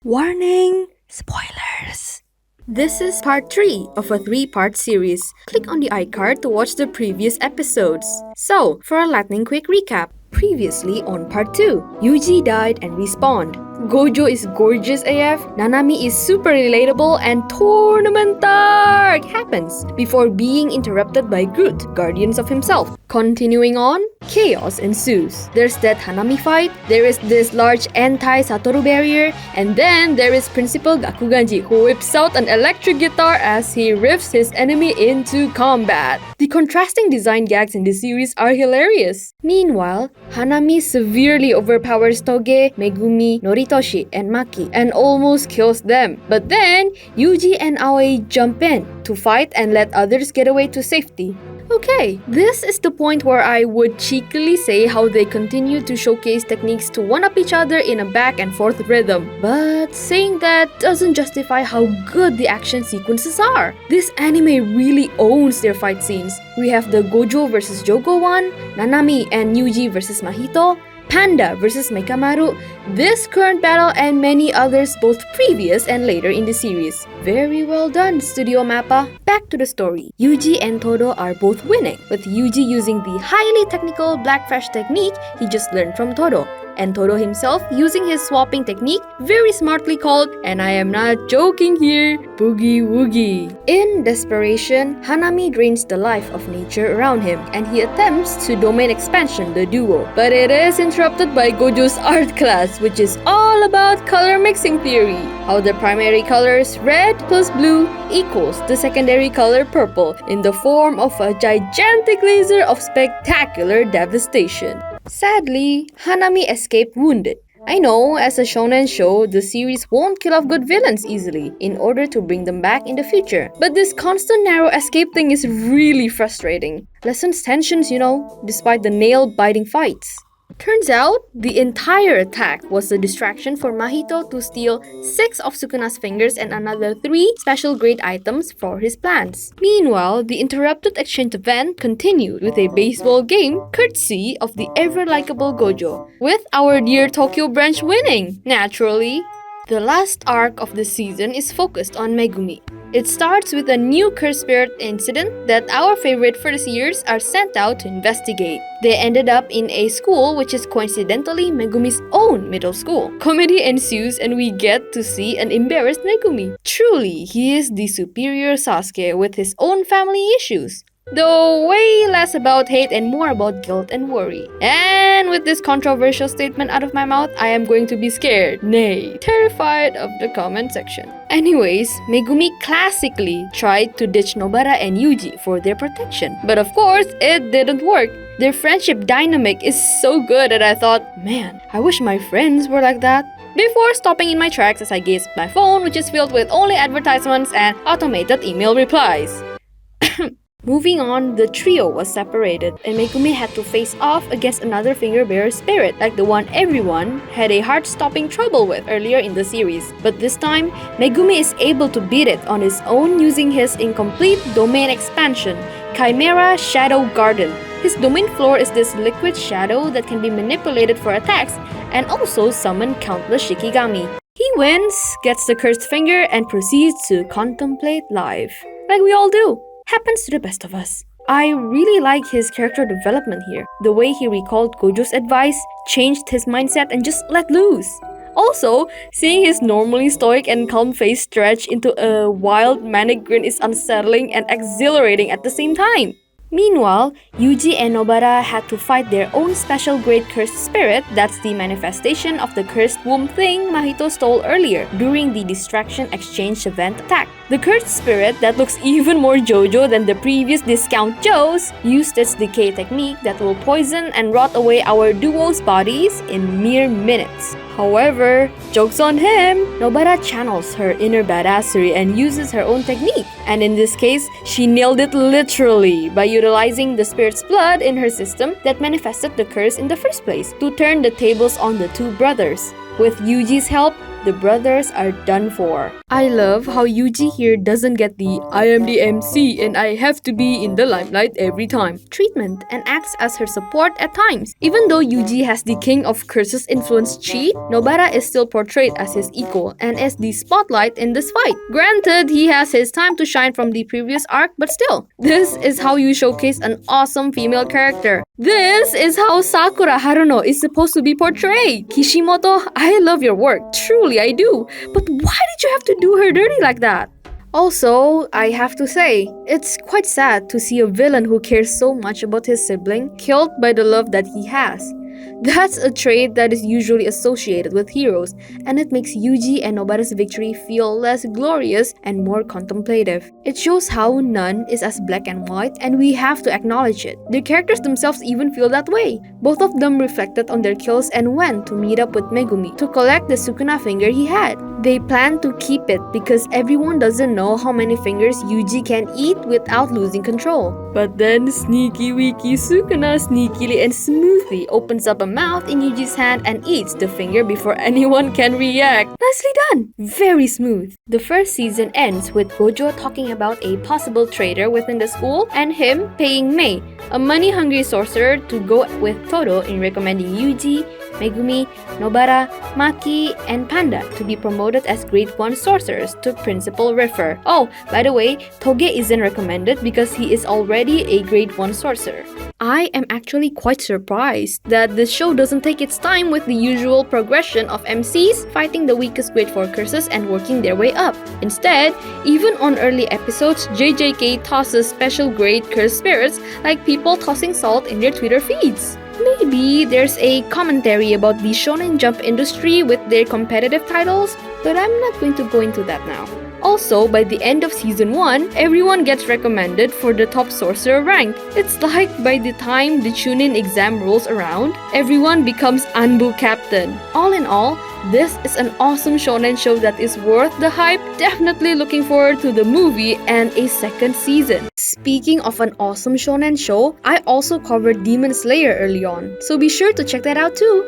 Warning! Spoilers! This is part 3 of a 3-part series. Click on the iCard to watch the previous episodes. So, for a lightning quick recap. Previously on part 2, Yuji died and respawned. Gojo is gorgeous AF, Nanami is super relatable, and Tournament Dark happens before being interrupted by Groot, guardians of himself. Continuing on, chaos ensues. There's that Hanami fight, there is this large anti-Satoru barrier, and then there is Principal Gakuganji who whips out an electric guitar as he riffs his enemy into combat. The contrasting design gags in this series are hilarious. Meanwhile, Hanami severely overpowers Toge, Megumi, Noritoshi, and Maki and almost kills them. But then, Yuji and Aoi jump in to fight and let others get away to safety. Okay, this is the point where I would cheekily say how they continue to showcase techniques to one-up each other in a back and forth rhythm. But saying that doesn't justify how good the action sequences are. This anime really owns their fight scenes. We have the Gojo vs Jogo one, Nanami and Yuji vs Mahito, Panda vs Mekamaru, this current battle and many others both previous and later in the series. Very well done, Studio Mappa. Back to the story. Yuji and Todo are both winning, with Yuji using the highly technical Blackfish technique he just learned from Todo, and Todo himself using his swapping technique, very smartly called, and I am not joking here, Boogie Woogie. In desperation, Hanami drains the life of nature around him, and he attempts to domain expansion the duo. But it is interrupted by Gojo's art class, which is all about color mixing theory. How the primary colors red plus blue equals the secondary color purple in the form of a gigantic laser of spectacular devastation. Sadly, Hanami escaped wounded. I know, as a shonen show, the series won't kill off good villains easily in order to bring them back in the future. But this constant narrow escape thing is really frustrating. Lessens tensions, despite the nail-biting fights. Turns out, the entire attack was a distraction for Mahito to steal 6 of Sukuna's fingers and another 3 special grade items for his plans. Meanwhile, the interrupted exchange event continued with a baseball game courtesy of the ever-likable Gojo, with our dear Tokyo branch winning, naturally. The last arc of the season is focused on Megumi. It starts with a new cursed spirit incident that our favorite first years are sent out to investigate. They ended up in a school which is coincidentally Megumi's own middle school. Comedy ensues and we get to see an embarrassed Megumi. Truly, he is the superior Sasuke with his own family issues. Though way less about hate and more about guilt and worry. And with this controversial statement out of my mouth, I am going to be scared, nay, terrified of the comment section. Anyways, Megumi classically tried to ditch Nobara and Yuji for their protection. But of course, it didn't work. Their friendship dynamic is so good that I thought, man, I wish my friends were like that. Before stopping in my tracks as I gazed at my phone, which is filled with only advertisements and automated email replies. Moving on, the trio was separated, and Megumi had to face off against another finger-bearer spirit, like the one everyone had a heart-stopping trouble with earlier in the series. But this time, Megumi is able to beat it on his own using his incomplete domain expansion, Chimera Shadow Garden. His domain floor is this liquid shadow that can be manipulated for attacks, and also summon countless Shikigami. He wins, gets the cursed finger, and proceeds to contemplate life. Like we all do. Happens to the best of us. I really like his character development here. The way he recalled Gojo's advice, changed his mindset, and just let loose. Also, seeing his normally stoic and calm face stretch into a wild manic grin is unsettling and exhilarating at the same time. Meanwhile, Yuji and Nobara had to fight their own special grade cursed spirit that's the manifestation of the cursed womb thing Mahito stole earlier during the distraction exchange event attack. The cursed spirit that looks even more JoJo than the previous discount Joes used its decay technique that will poison and rot away our duo's bodies in mere minutes. However, joke's on him! Nobara channels her inner badassery and uses her own technique. And in this case, she nailed it literally by utilizing the spirit's blood in her system that manifested the curse in the first place to turn the tables on the two brothers. With Yuji's help, the brothers are done for. I love how Yuji here doesn't get the "I am the MC and I have to be in the limelight every time" treatment and acts as her support at times. Even though Yuji has the King of Curses influence chi, Nobara is still portrayed as his equal and is the spotlight in this fight. Granted, he has his time to shine from the previous arc, but still, this is how you showcase an awesome female character. This is how Sakura Haruno is supposed to be portrayed. Kishimoto, I love your work, truly I do. But why did you have to do her dirty like that? Also, I have to say, it's quite sad to see a villain who cares so much about his sibling killed by the love that he has. That's a trait that is usually associated with heroes, and it makes Yuji and Nobara's victory feel less glorious and more contemplative. It shows how none is as black and white, and we have to acknowledge it. The characters themselves even feel that way. Both of them reflected on their kills and went to meet up with Megumi to collect the Sukuna finger he had. They plan to keep it because everyone doesn't know how many fingers Yuji can eat without losing control. But then sneaky weaky Sukuna sneakily and smoothly opens up a mouth in Yuji's hand and eats the finger before anyone can react. Nicely done! Very smooth. The first season ends with Gojo talking about a possible traitor within the school and him paying Mei, a money-hungry sorcerer, to go with Todo in recommending Yuji, Megumi, Nobara, Maki, and Panda to be promoted as Grade 1 sorcerers to Principal Riffer. Oh, by the way, Toge isn't recommended because he is already a Grade 1 sorcerer. I am actually quite surprised that this show doesn't take its time with the usual progression of MCs fighting the weakest Grade 4 curses and working their way up. Instead, even on early episodes, JJK tosses special grade cursed spirits like people tossing salt in their Twitter feeds. Maybe there's a commentary about the Shonen Jump industry with their competitive titles, but I'm not going to go into that now. Also, by the end of Season 1, everyone gets recommended for the top sorcerer rank. It's like by the time the Chunin exam rolls around, everyone becomes Anbu captain. All in all, this is an awesome shonen show that is worth the hype. Definitely looking forward to the movie and a second season. Speaking of an awesome shonen show, I also covered Demon Slayer early on, so be sure to check that out too.